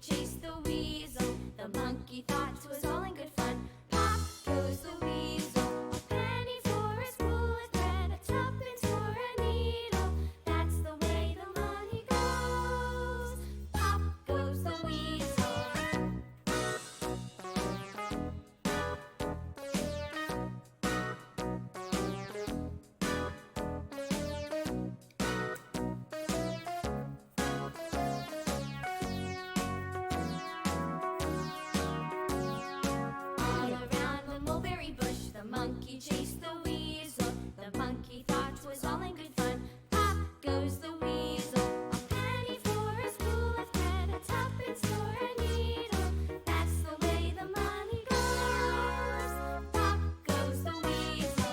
Chased the weasel. The monkey thought it was all in good fun. Pop goes the weasel. A penny for a spool of thread, a tuppence for a needle. That's the way the money goes. Pop goes the weasel. Monkey chased the weasel. The monkey thought it was all in good fun. Pop goes the weasel. A penny for a spool of thread, a tuppence for a needle. That's the way the money goes. Pop goes the weasel.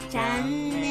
チャンネ